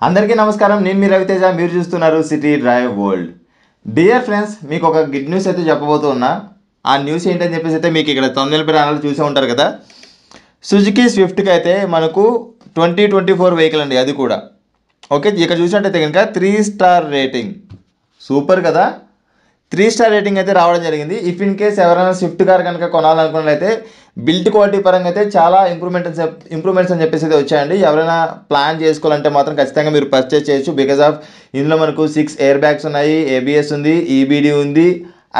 అందరికీ నమస్కారం. నేను మీ రవితేజ. మీరు చూస్తున్నారు city drive world. Dear friends, మీకు ఒక గుడ్ న్యూస్ అయితే చెప్పబోతూ ఉన్నా. ఆ న్యూస్ ఏంటని చెప్పేసి అయితే మీకు ఇక్కడ తొందరపై పేరు చూసే ఉంటారు కదా. సుజుకి స్విఫ్ట్కి అయితే మనకు 2024 వెహికల్ అండి, అది కూడా. ఓకే, ఇక్కడ చూసినట్టయితే కనుక 3 స్టార్ రేటింగ్. సూపర్ కదా. 3 స్టార్ రేటింగ్ అయితే రావడం జరిగింది. ఇఫ్ ఇన్ కేస్ ఎవరైనా స్విఫ్ట్ కార్ కనుక కొనాలనుకున్నట్లయితే బిల్డ్ క్వాలిటీ పరంగా అయితే చాలా ఇంప్రూవ్మెంట్స్ అని చెప్పేసి అయితే వచ్చాయండి. ఎవరైనా ప్లాన్ చేసుకోవాలంటే మాత్రం ఖచ్చితంగా మీరు పర్చేస్ చేయొచ్చు. బికాజ్ ఆఫ్ ఇందులో మనకు 6 ఎయిర్ బ్యాగ్స్ ఉన్నాయి, ఏబిఎస్ ఉంది, ఈబిడి ఉంది,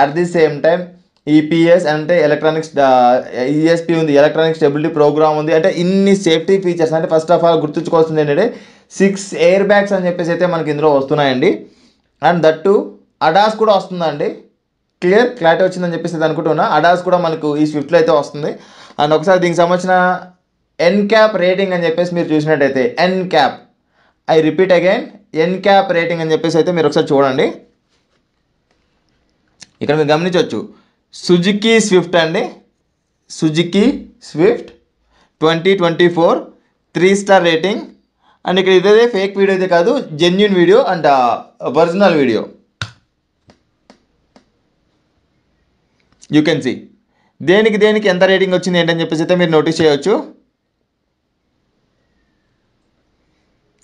at the same time EPS అంటే ఎలక్ట్రానిక్స్, ఈఎస్పీ ఉంది, ఎలక్ట్రానిక్ స్టెబిలిటీ ప్రోగ్రామ్ ఉంది. అంటే ఇన్ని సేఫ్టీ ఫీచర్స్. అంటే ఫస్ట్ ఆఫ్ ఆల్ గుర్తుంచుకోవాల్సింది ఏంటంటే 6 ఎయిర్ బ్యాగ్స్ అని చెప్పేసి అయితే మనకి ఇందులో వస్తున్నాయండి. అండ్ దట్టు అడాస్ కూడా వస్తుందండి. క్లారిటీ వచ్చిందని చెప్పేసి అనుకుంటున్నా. అడాస్ కూడా మనకు ఈ స్విఫ్ట్లో అయితే వస్తుంది. అండ్ ఒకసారి దీనికి సంబంధించిన ఎన్క్యాప్ రేటింగ్ అని చెప్పేసి మీరు చూసినట్టయితే NCAP, I repeat again, NCAP rating అని చెప్పేసి అయితే మీరు ఒకసారి చూడండి. ఇక్కడ మీరు గమనించవచ్చు సుజుకి స్విఫ్ట్ అండి, Suzuki Swift 2024 3 star rating. And ఇక్కడ ఇదే ఫేక్ వీడియో అయితే కాదు, genuine video and original video. You can see దేనికి ఎంత రేటింగ్ వచ్చింది ఏంటని చెప్పేసి అయితే మీరు నోటీస్ చేయవచ్చు.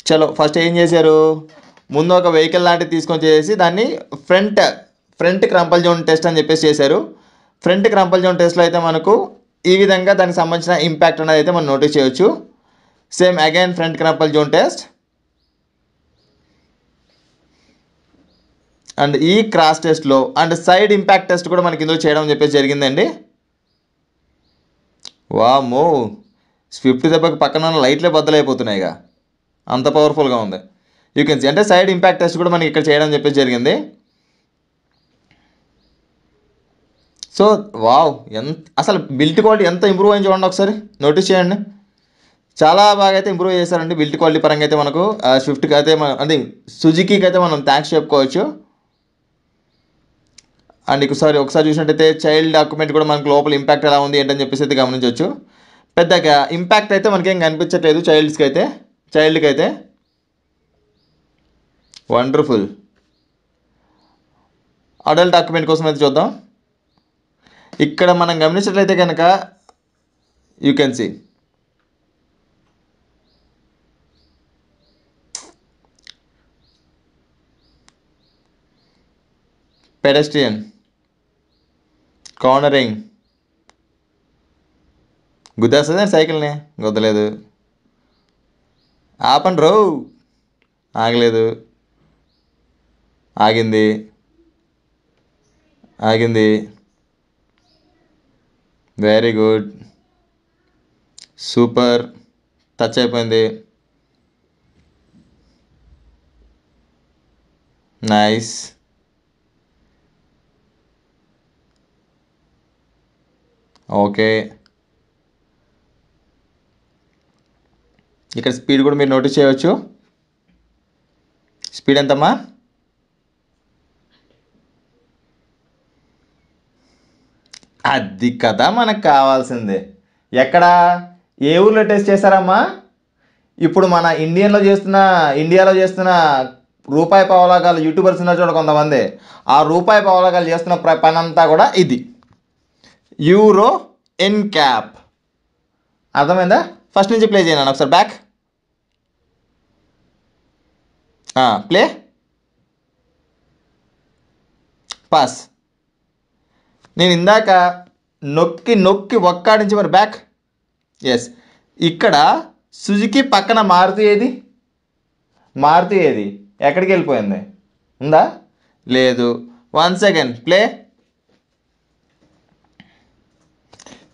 చలో ఫస్ట్ ఏం చేశారు, ముందు ఒక వెహికల్ లాంటివి తీసుకొని చేసి దాన్ని ఫ్రంట్ క్రంపల్ జోన్ టెస్ట్ అని చెప్పేసి చేశారు. ఫ్రంట్ క్రంపల్ జోన్ టెస్ట్లో అయితే మనకు ఈ విధంగా దానికి సంబంధించిన ఇంపాక్ట్ అనేది అయితే మనం నోటీస్ చేయవచ్చు. Same again front crumple zone test and ఈ క్రాస్ టెస్ట్లో అండ్ సైడ్ ఇంపాక్ట్ టెస్ట్ కూడా మనకి ఇందులో చేయడం చెప్పేసి జరిగిందండి. వామ్మో, స్విఫ్ట్ దెబ్బకి పక్కన ఉన్న లైట్లే బద్దలైపోతున్నాయిగా, అంత పవర్ఫుల్గా ఉంది. యూ కెన్ సీ అంటే సైడ్ ఇంపాక్ట్ టెస్ట్ కూడా మనకి ఇక్కడ చేయడం చెప్పేసి జరిగింది. సో వావ్, అసలు బిల్ట్ క్వాలిటీ ఎంత ఇంప్రూవ్ అయింది చూడండి, ఒకసారి నోటీస్ చేయండి. చాలా బాగా అయితే ఇంప్రూవ్ చేశారండి బిల్ట్ క్వాలిటీ పరంగా అయితే. మనకు స్విఫ్ట్కి అయితే అంటే సుజుకీకి అయితే మనం థ్యాంక్స్ చెప్పుకోవచ్చు. అండ్ ఒకసారి చూసినట్టయితే చైల్డ్ డాక్యుమెంట్ కూడా మనకు లోపల ఇంపాక్ట్ ఎలా ఉంది ఏంటని చెప్పేసి అయితే గమనించవచ్చు. పెద్దగా ఇంపాక్ట్ అయితే మనకేం కనిపించట్లేదు చైల్డ్కి అయితే. వండర్ఫుల్. అడల్ట్ డాక్యుమెంట్ కోసం అయితే చూద్దాం. ఇక్కడ మనం గమనించినట్లయితే కనుక you can see pedestrian cornering గుద్దేస్తుంది సైకిల్ని, గుద్దలేదు. ఆపండి రో, ఆగలేదు, ఆగింది. Very good, super. టచ్ అయిపోయింది, నైస్. ఓకే, ఇక్కడ స్పీడ్ కూడా మీరు నోటీస్ చేయవచ్చు. స్పీడ్ ఎంతమ్మా? అది కదా మనకు కావాల్సిందే. ఎక్కడ, ఏ ఊర్లో టెస్ట్ చేశారమ్మా? ఇప్పుడు మన ఇండియాలో చేస్తున్న రూపాయి పావలాగాలు యూట్యూబర్స్ ఉన్నారు చూడ కొంతమంది. ఆ రూపాయి పావలాగాలు చేస్తున్న పని అంతా కూడా ఇది యూరో ఎన్క్యాప్. అర్థమైందా? ఫస్ట్ నుంచి ప్లే చేయను ఒకసారి, బ్యాక్ ప్లే, పాస్. నేను ఇందాక నొక్కి ఒక్కాడించి మరి బ్యాక్. ఎస్, ఇక్కడ సుజుకి పక్కన మారుతి ఏది ఎక్కడికి వెళ్ళిపోయింది? ఉందా? లేదు. 1 second, play.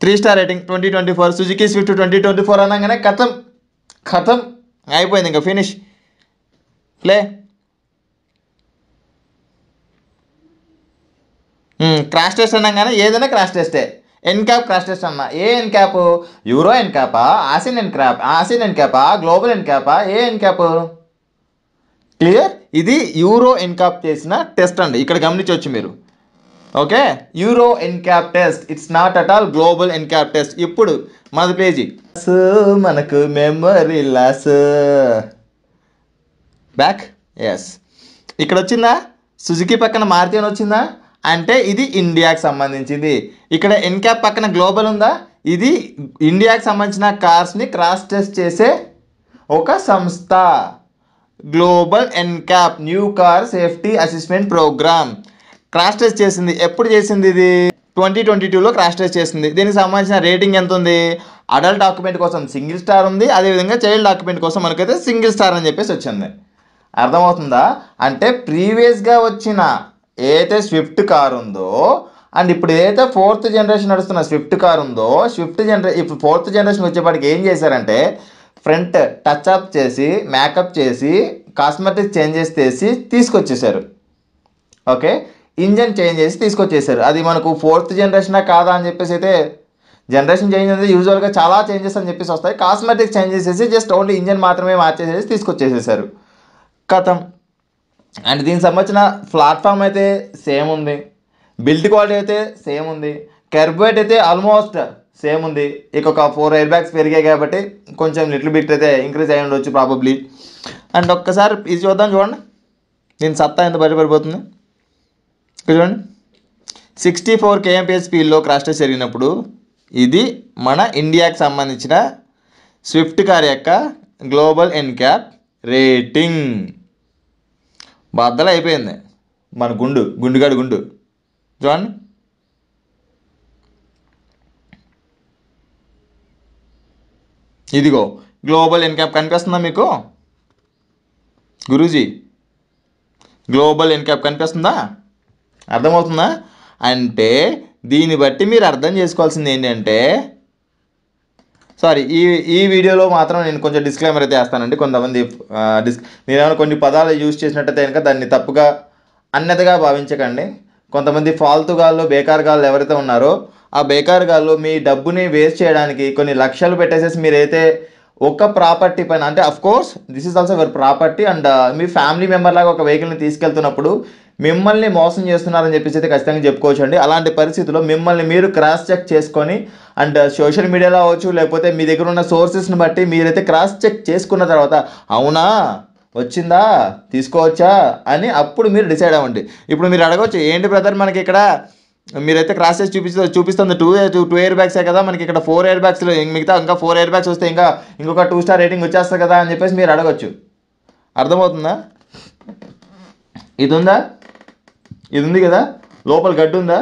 3 star rating 2024 Suzuki Swift 2024 అనగానే ఖతం అయిపోయింది, ఇంకా ఫినిష్. ప్లే. క్రాష్ టెస్ట్ అనగానే ఏదైనా క్రాష్ టెస్టే. ఎన్క్యాప్ క్రాష్ టెస్ట్ అన్నా. ఏ ఎన్క్యాప్? యూరో ఎన్క్యాపా, ఆసియన్ ఎన్క్యాపా, గ్లోబల్ ఎన్క్యాపా, ఏ ఎన్క్యాప్? క్లియర్? ఇది యూరో ఎన్క్యాప్ చేసిన టెస్ట్ అండి, ఇక్కడ గమనించవచ్చు మీరు. Okay, euro NCAP test, it's not at all global NCAP test. ఇప్పుడు మనది పేజీ మనకు మెమరీ లాస్. బ్యాక్. ఎస్, ఇక్కడ వచ్చిందా సుజుకి పక్కన మారుతి అని వచ్చిందా, అంటే ఇది ఇండియాకి సంబంధించింది. ఇక్కడ ఎన్క్యాప్ పక్కన గ్లోబల్ ఉందా, ఇది ఇండియాకి సంబంధించిన కార్స్ని క్రాష్ టెస్ట్ చేసే ఒక సంస్థ. Global NCAP new car safety assessment programme crash test చేసింది. ఎప్పుడు చేసింది ఇది? 2022లో క్రాష్ టెస్ట్ చేసింది. దీనికి సంబంధించిన రేటింగ్ ఎంత ఉంది? అడల్ట్ డాక్యుమెంట్ కోసం సింగిల్ స్టార్ ఉంది, అదేవిధంగా చైల్డ్ డాక్యుమెంట్ కోసం మనకైతే సింగిల్ స్టార్ అని చెప్పేసి వచ్చింది. అర్థమవుతుందా? అంటే ప్రీవియస్గా వచ్చిన ఏదైతే స్విఫ్ట్ కార్ ఉందో అండ్ ఇప్పుడు ఏదైతే 4th జనరేషన్ నడుస్తున్న స్విఫ్ట్ కార్ ఉందో, ఇప్పుడు 4th జనరేషన్ వచ్చేప్పటికి ఏం చేశారంటే ఫ్రంట్ టచ్ అప్ చేసి మేకప్ చేసి కాస్మెటిక్స్ చేంజెస్ చేసి తీసుకొచ్చేసారు. ఓకే, ఇంజన్ చేంజ్ చేసి తీసుకొచ్చేసారు. అది మనకు 4th జనరేషనా కాదా అని చెప్పేసి అయితే జనరేషన్ చేంజ్ అనేది యూజువల్గా చాలా చేంజెస్ అని చెప్పేసి వస్తాయి. కాస్మెటిక్స్ చేంజ్ చేసేసి జస్ట్ ఓన్లీ ఇంజన్ మాత్రమే మార్చేసేసి తీసుకొచ్చేసేసారు. కథం. అండ్ దీనికి సంబంధించిన ప్లాట్ఫామ్ అయితే సేమ్ ఉంది, బిల్డ్ క్వాలిటీ అయితే సేమ్ ఉంది, కర్బ్ అయితే ఆల్మోస్ట్ సేమ్ ఉంది. ఇక ఒక 4 ఎయిర్ బ్యాగ్స్ పెరిగాయి కాబట్టి కొంచెం లిటిల్ బిట్ అయితే ఇంక్రీజ్ అయ్యి ఉండొచ్చు ప్రాబబ్లీ. అండ్ ఒక్కసారి ఇది చూద్దాం, చూడండి దీని సత్తా ఎంత బయటపడిపోతుంది. ఇక్కడ చూడండి 64 kmph స్పీడ్లో క్రాష్ టెస్ట్ జరిగినప్పుడు ఇది మన ఇండియాకి సంబంధించిన స్విఫ్ట్ కార్ యొక్క గ్లోబల్ ఎన్క్యాప్ రేటింగ్. బద్దలు అయిపోయింది మన గుండుగాడు గుండు. చూడండి ఇదిగో గ్లోబల్ ఎన్క్యాప్ కనిపిస్తుందా మీకు గురూజీ? గ్లోబల్ ఎన్క్యాప్ కనిపిస్తుందా? అర్థమవుతుందా? అంటే దీన్ని బట్టి మీరు అర్థం చేసుకోవాల్సింది ఏంటంటే, సారీ ఈ వీడియోలో మాత్రం నేను కొంచెం డిస్క్లైమర్ అయితే వేస్తానండి. కొంతమంది నేనేమైనా కొన్ని పదాలు యూజ్ చేసినట్టయితే కనుక దాన్ని తప్పుగా అన్నదిగా భావించకండి. కొంతమంది ఫాల్తుగాళ్ళు బేకార్గాళ్ళు ఎవరైతే ఉన్నారో ఆ బేకార్గాళ్ళు మీ డబ్బుని వేస్ట్ చేయడానికి కొన్ని లక్షలు పెట్టేసేసి మీరైతే ఒక ప్రాపర్టీ పైన, అంటే of course this is also your property and me family member లాగా ఒక వెహికల్ని తీసుకెళ్తున్నప్పుడు మిమ్మల్ని మోసం చేస్తున్నారని చెప్పేసి అయితే ఖచ్చితంగా చెప్పుకోవచ్చు అండి. అలాంటి పరిస్థితుల్లో మిమ్మల్ని మీరు క్రాస్ చెక్ చేసుకొని అండ్ సోషల్ మీడియాలో అవ్వచ్చు, లేకపోతే మీ దగ్గర ఉన్న సోర్సెస్ని బట్టి మీరైతే క్రాస్ చెక్ చేసుకున్న తర్వాత అవునా వచ్చిందా తీసుకోవచ్చా అని అప్పుడు మీరు డిసైడ్ అవ్వండి. ఇప్పుడు మీరు అడగవచ్చు, ఏంటి బ్రదర్ మనకి ఇక్కడ మీరైతే క్రాస్ చేసి చూపిస్తుంది 2 ఎయిర్ బ్యాగ్సే కదా, మనకి ఇక్కడ 4 ఎయిర్ బ్యాగ్స్లో మిగతా ఇంకా 4 ఎయిర్ బ్యాగ్స్ వస్తే ఇంకొక 2 స్టార్ రేటింగ్ వచ్చేస్తుంది కదా అని చెప్పేసి మీరు అడగచ్చు. అర్థమవుతుందా? ఇది ఉందా? ఇది ఉంది కదా, లోపల గడ్డి ఉందా?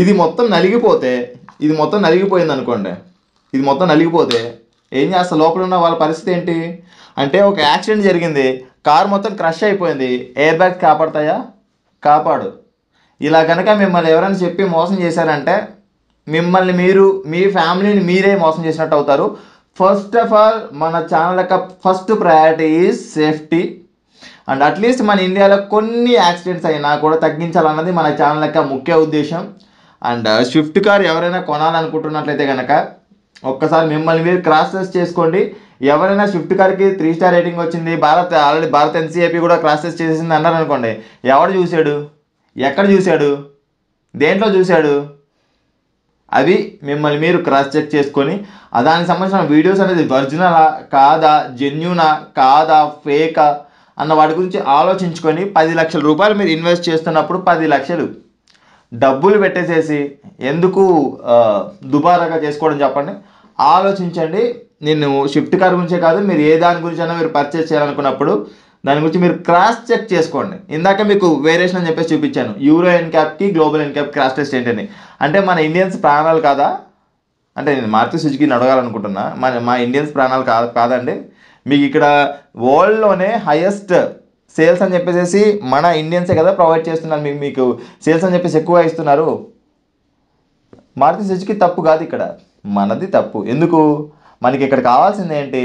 ఇది మొత్తం నలిగిపోయింది అనుకోండి, ఇది మొత్తం నలిగిపోతే ఏం చేస్తా లోపల ఉన్న వాళ్ళ పరిస్థితి ఏంటి అంటే, ఒక యాక్సిడెంట్ జరిగింది, కార్ మొత్తం క్రష్ అయిపోయింది, ఎయిర్ బ్యాగ్స్ కాపాడతాయా? కాపాడు. ఇలా కనుక మిమ్మల్ని ఎవరైనా చెప్పి మోసం చేశారంటే మిమ్మల్ని మీరు మీ ఫ్యామిలీని మీరే మోసం చేసినట్టు అవుతారు. ఫస్ట్ ఆఫ్ ఆల్ మన ఛానల్ యొక్క first priority is safety and at least మన ఇండియాలో కొన్ని యాక్సిడెంట్స్ అయినా కూడా తగ్గించాలన్నది మన ఛానల్ యొక్క ముఖ్య ఉద్దేశం. అండ్ స్విఫ్ట్ కార్ ఎవరైనా కొనాలనుకుంటున్నట్లయితే కనుక ఒక్కసారి మిమ్మల్ని మీరు క్రాస్ టెస్ట్ చేసుకోండి. ఎవరైనా స్విఫ్ట్ కార్కి 3 స్టార్ రేటింగ్ వచ్చింది, ఆల్రెడీ భారత్ ఎన్సీఏపీ కూడా క్రాస్ టెస్ట్ చేసింది అన్నారు అనుకోండి, ఎవడు చూశాడు, ఎక్కడ చూశాడు, దేంట్లో చూశాడు? అవి మిమ్మల్ని మీరు క్రాస్ చెక్ చేసుకొని దానికి సంబంధించిన వీడియోస్ అనేది ఒరిజినలా కాదా, జెన్యూనా కాదా, ఫేకా అన్న వాటి గురించి ఆలోచించుకొని 10 లక్షల రూపాయలు మీరు ఇన్వెస్ట్ చేస్తున్నప్పుడు 10 లక్షలు డబ్బులు పెట్టేసేసి ఎందుకు దుబారాగా చేసుకోవడం చెప్పండి. ఆలోచించండి. నేను స్విఫ్ట్ కార్ గురించే కాదు, మీరు ఏ దాని గురించి అయినా మీరు పర్చేస్ చేయాలనుకున్నప్పుడు దాని గురించి మీరు క్రాస్ చెక్ చేసుకోండి. ఇందాక మీకు వేరియేషన్ అని చెప్పేసి చూపించాను, యూరో ఎన్క్యాప్కి గ్లోబల్ ఎన్క్యాప్ క్రాస్ టెస్ట్ ఏంటని. అంటే మన ఇండియన్స్ ప్రాణాలు కాదా అంటే, నేను మారుతి సుజుకిని అడగాలనుకుంటున్నా, మా ఇండియన్స్ ప్రాణాలు కాదండి. మీకు ఇక్కడ వరల్డ్లోనే హైయెస్ట్ సేల్స్ అని చెప్పేసి మన ఇండియన్సే కదా ప్రొవైడ్ చేస్తున్నారు, మీకు సేల్స్ అని చెప్పేసి ఎక్కువ ఇస్తున్నారు. మారుతి సుజుకి తప్పు కాదు, ఇక్కడ మనది తప్పు. ఎందుకు? మనకి ఇక్కడ కావాల్సింది ఏంటి?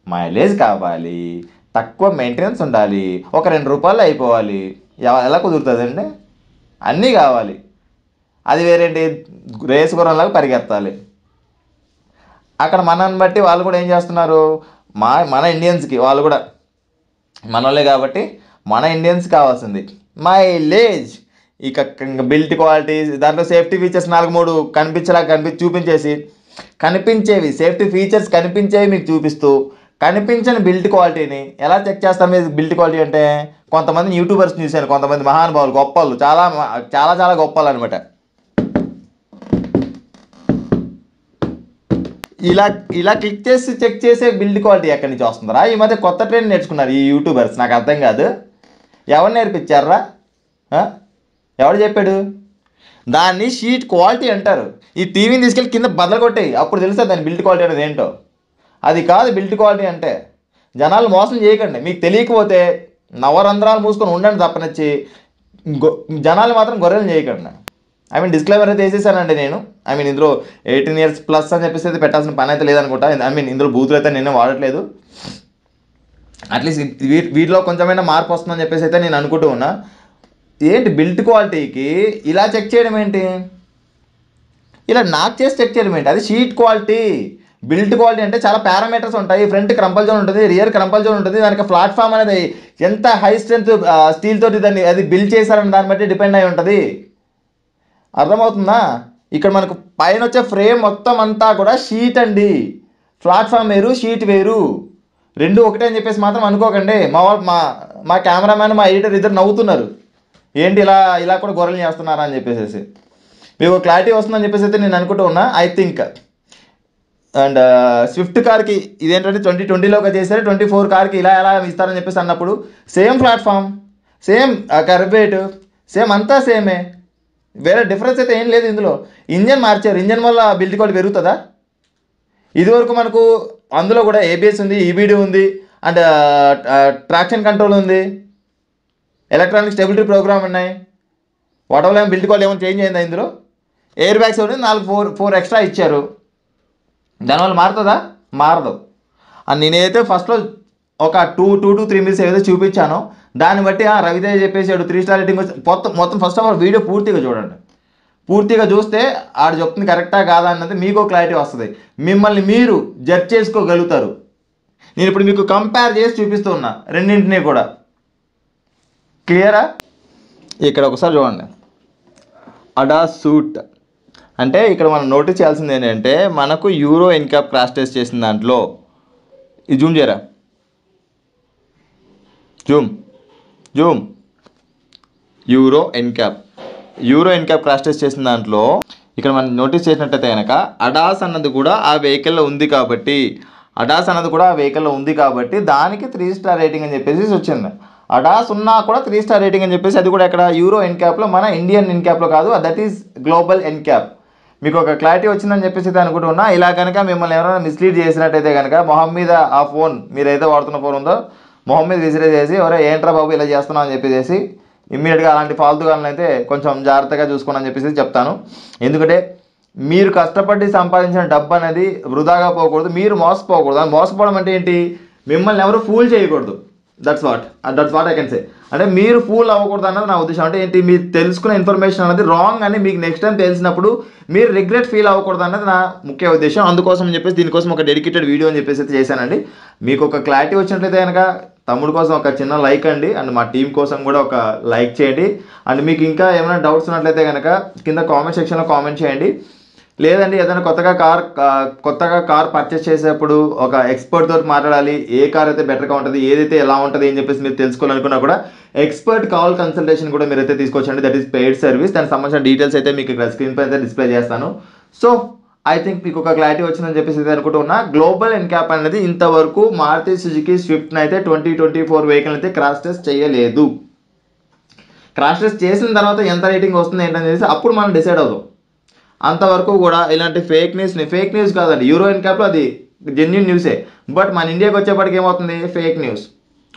మైలేజ్ కావాలి, తక్కువ మెయింటెనెన్స్ ఉండాలి, ఒక 2 రూపాయలు అయిపోవాలి. ఎలా కుదురుతుందండి? అన్నీ కావాలి. అది వేరేంటి, రేసు గుర్రంలాగా పరిగెత్తాలి. అక్కడ మనల్ని బట్టి వాళ్ళు కూడా ఏం చేస్తున్నారు, మన ఇండియన్స్కి వాళ్ళు కూడా మనోళ్ళే కాబట్టి మన ఇండియన్స్ కావాల్సింది మైలేజ్, ఇక బిల్ట్ క్వాలిటీ, దాంట్లో సేఫ్టీ ఫీచర్స్ 4-3 చూపించేసి కనిపించేవి సేఫ్టీ ఫీచర్స్ కనిపించేవి మీకు చూపిస్తూ కనిపించని బిల్డ్ క్వాలిటీని ఎలా చెక్ చేస్తాం? మీరు బిల్డ్ క్వాలిటీ అంటే కొంతమంది యూట్యూబర్స్ చూశాను, కొంతమంది మహానుభావులు గొప్పలు, చాలా చాలా చాలా గొప్పలు అనమాట. ఇలా ఇలా క్లిక్ చేసి చెక్ చేసే బిల్డ్ క్వాలిటీ ఎక్కడి నుంచి వస్తుందిరా? ఈ మధ్య కొత్త ట్రెండ్ నేర్చుకున్నారు ఈ యూట్యూబర్స్, నాకు అర్థం కాదు. ఎవరు నేర్పించారా? ఎవడు చెప్పాడు? దాన్ని షీట్ క్వాలిటీ అంటారు. ఈ టీవీని తీసుకెళ్ళి కింద బదలు కొట్టేయి, అప్పుడు తెలుస్తుంది దాని బిల్డ్ క్వాలిటీ అనేది ఏంటో. అది కాదు బిల్డ్ క్వాలిటీ అంటే. జనాలు మోసం చేయకండి. మీకు తెలియకపోతే నవరంధ్రాలు మూసుకొని ఉండండి తప్పనిచ్చి జనాలు మాత్రం గొర్రెలు చేయకండి. డిస్క్లైమర్ అయితే వేసేసానండి నేను. ఇందులో 18 years ప్లస్ అని చెప్పేసి అయితే పెట్టాల్సిన పని అయితే లేదనుకుంటా. ఇందులో బూతులు అయితే నేను వాడట్లేదు. అట్లీస్ట్ వీటిలో కొంచెమైనా మార్పు వస్తుందని చెప్పేసి అయితే నేను అనుకుంటూ ఉన్నా. ఏంటి బిల్డ్ క్వాలిటీకి ఇలా చెక్ చేయడం ఏంటి? ఇలా నాకు చేసి చెక్ చేయడం ఏంటి? అది షీట్ క్వాలిటీ. బిల్డ్ క్వాలిటీ అంటే చాలా పారామీటర్స్ ఉంటాయి. ఫ్రంట్ క్రంపల్ జోన్ ఉంటుంది, రియర్ క్రంపల్ జోన్ ఉంటుంది. దానికి ప్లాట్ఫామ్ అనేది ఎంత హై స్ట్రెంత్ స్టీల్ తోటి దాన్ని అది బిల్డ్ చేశారని దాన్ని బట్టి డిపెండ్ అయి ఉంటుంది. అర్థమవుతుందా? ఇక్కడ మనకు పైన వచ్చే ఫ్రేమ్ మొత్తం అంతా కూడా షీట్ అండి. ప్లాట్ఫామ్ వేరు, షీట్ వేరు, రెండు ఒకటే అని చెప్పేసి మాత్రం అనుకోకండి. మా కెమెరామ్యాన్, మా ఎడిటర్ ఇద్దరు నవ్వుతున్నారు, ఏంటి ఇలా ఇలా కూడా గొర్రెలు చేస్తున్నారా అని చెప్పేసి. మీకు క్లారిటీ వస్తుందని చెప్పేసి అయితే నేను అనుకుంటూ ఉన్నా. ఐ థింక్ అండ్ స్విఫ్ట్ కార్కి ఇదేంటంటే 2020లోకి చేశారు, 24 కార్కి ఇలా ఎలా ఇస్తారని చెప్పేసి అన్నప్పుడు సేమ్ ప్లాట్ఫామ్, సేమ్ కర్వేట్, సేమ్ అంతా సేమే, వేరే డిఫరెన్స్ అయితే ఏం లేదు ఇందులో. ఇంజన్ మార్చారు, ఇంజన్ వల్ల బిల్డ్ క్వాలిటీ పెరుగుతుందా? ఇదివరకు మనకు అందులో కూడా ఏబిఎస్ ఉంది, ఈబీడీ ఉంది, అండ్ ట్రాక్షన్ కంట్రోల్ ఉంది, ఎలక్ట్రానిక్ స్టెబిలిటీ ప్రోగ్రామ్ ఉన్నాయి. వాటర్లో ఏమో బిల్డ్ క్వాలిటీ ఏమైనా చేంజ్ అయిందా? ఇందులో ఎయిర్ బ్యాగ్స్ ఉంది, 4 ఎక్స్ట్రా ఇచ్చారు. దానివల్ల మారుతుందా? మారదు. అండ్ నేనైతే ఫస్ట్లో ఒక 2 to 3 minutes ఏదైతే చూపించానో దాన్ని బట్టి రవితేజ చెప్పేసాడు 3 star రేటింగ్ మొత్తం ఫస్ట్ ఆఫ్ ఆల్ వీడియో పూర్తిగా చూడండి. పూర్తిగా చూస్తే ఆడు చెప్తుంది కరెక్టా కాదా అన్నది మీకు క్లారిటీ వస్తుంది. మిమ్మల్ని మీరు జడ్జ్ చేసుకోగలుగుతారు. నేను ఇప్పుడు మీకు కంపేర్ చేసి చూపిస్తూ ఉన్నా రెండింటినీ కూడా. క్లియరా? ఇక్కడ ఒకసారి చూడండి. అడాస్ సూట్ అంటే ఇక్కడ మనం నోటీస్ చేయాల్సింది ఏంటంటే మనకు యూరో ఎన్క్యాప్ క్రాష్ టెస్ట్ చేసిన దాంట్లో ఇది జూమ్ చేయరా, Zoom euro NCAP crash test చేసిన దాంట్లో ఇక్కడ మనం నోటీస్ చేసినట్టయితే కనుక అడాస్ అన్నది కూడా ఆ వెహికల్లో ఉంది కాబట్టి దానికి 3 star రేటింగ్ అని చెప్పేసి వచ్చింది. అడాస్ ఉన్నా కూడా 3 star రేటింగ్ అని చెప్పేసి అది కూడా ఇక్కడ యూరో ఎన్క్యాప్లో, మన ఇండియన్ ఎన్క్యాప్లో కాదు, దట్ ఈస్ గ్లోబల్ ఎన్క్యాప్. మీకు ఒక క్లారిటీ వచ్చిందని చెప్పేసి అనుకుంటున్నా. ఇలా కనుక మిమ్మల్ని ఎవరైనా మిస్లీడ్ చేసినట్టయితే కనుక మొహం మీద ఆ ఫోన్ మీరైతే వాడుతున్న ఫోన్ ఉందో మొహం మీద విసిరే చేసి ఎవరో ఏంట్రా బాబు ఇలా చేస్తున్నావు అని చెప్పేసి ఇమ్మీడియట్గా అలాంటి ఫాల్తుగాలను అయితే కొంచెం జాగ్రత్తగా చూసుకోండి అని చెప్పేసి చెప్తాను. ఎందుకంటే మీరు కష్టపడి సంపాదించిన డబ్బు అనేది వృధాగా పోకూడదు, మీరు మోసపోకూడదు. మోసపోవడం అంటే ఏంటి? మిమ్మల్ని ఎవరు ఫూల్ చేయకూడదు. That's what I can say. అంటే మీరు ఫూల్ అవ్వకూడదు అన్నది నా ఉద్దేశం. అంటే ఏంటి? మీరు తెలుసుకున్న ఇన్ఫర్మేషన్ అనేది రాంగ్ అని మీకు నెక్స్ట్ టైం తెలిసినప్పుడు మీరు రిగ్రెట్ ఫీల్ అవ్వకూడదు అన్నది నా ముఖ్య ఉద్దేశం. అందుకోసం అని చెప్పేసి దీనికోసం ఒక డెడికేటెడ్ వీడియో అని చెప్పేసి అయితే చేశానండి. మీకు ఒక క్లారిటీ వచ్చినట్లయితే కనుక తమ్ముడు కోసం ఒక చిన్న లైక్ అండి, అండ్ మా టీం కోసం కూడా ఒక లైక్ చేయండి. అండ్ మీకు ఇంకా ఏమైనా డౌట్స్ ఉన్నట్లయితే కనుక కింద కామెంట్ సెక్షన్లో కామెంట్ చేయండి. లేదండి ఏదైనా కొత్తగా కార్ పర్చేస్ చేసేటప్పుడు ఒక ఎక్స్పర్ట్ తోటి మాట్లాడాలి, ఏ కార్ అయితే బెటర్గా ఉంటుంది, ఏదైతే ఎలా ఉంటుంది అని చెప్పేసి మీరు తెలుసుకోవాలనుకున్నా కూడా ఎక్స్పర్ట్ కాల్ కన్సల్టేషన్ కూడా మీరు అయితే తీసుకోవచ్చండి. That is paid service. దానికి సంబంధించిన డీటెయిల్స్ అయితే మీకు ఇక్కడ స్క్రీన్ పై అయితే డిస్ప్లే చేస్తాను. సో ఐ థింక్ మీకు ఒక క్లారిటీ వచ్చిందని చెప్పేసి అయితే అనుకుంటున్నా. గ్లోబల్ ఎన్క్యాప్ అనేది ఇంతవరకు మారుతి సుజుకి స్విఫ్ట్ని అయితే 2024 వెహికల్ అయితే క్రాష్ టెస్ట్ చేయలేదు. క్రాష్ టెస్ట్ చేసిన తర్వాత ఎంత రేటింగ్ వస్తుంది ఏంటని చెప్పేసి అప్పుడు మనం డిసైడ్ అవుదాం. అంతవరకు కూడా ఇలాంటి ఫేక్ న్యూస్ కాదండి. యూరో ఎన్క్యాప్లో అది జెన్యూన్ న్యూసే, బట్ మన ఇండియాకి వచ్చేప్పటికి ఏమవుతుంది? Fake news.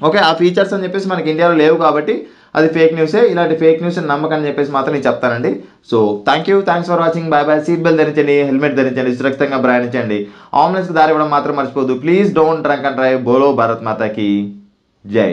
ఓకే, ఆ ఫీచర్స్ అని చెప్పేసి మనకి ఇండియాలో లేవు కాబట్టి అది ఫేక్ న్యూసే. ఇలాంటి ఫేక్ న్యూస్ నమ్మకని చెప్పేసి మాత్రం నేను చెప్తానండి. So thanks for watching. Bye. Seat belt ధరించండి, హెల్మెట్ ధరించండి, సురక్షితంగా ప్రయాణించండి. అంబులెన్స్కి దారి ఇవ్వడం మాత్రం మర్చిపోదు. Please don't drunk and drive. బోలో భారత్ మాతాకి జై.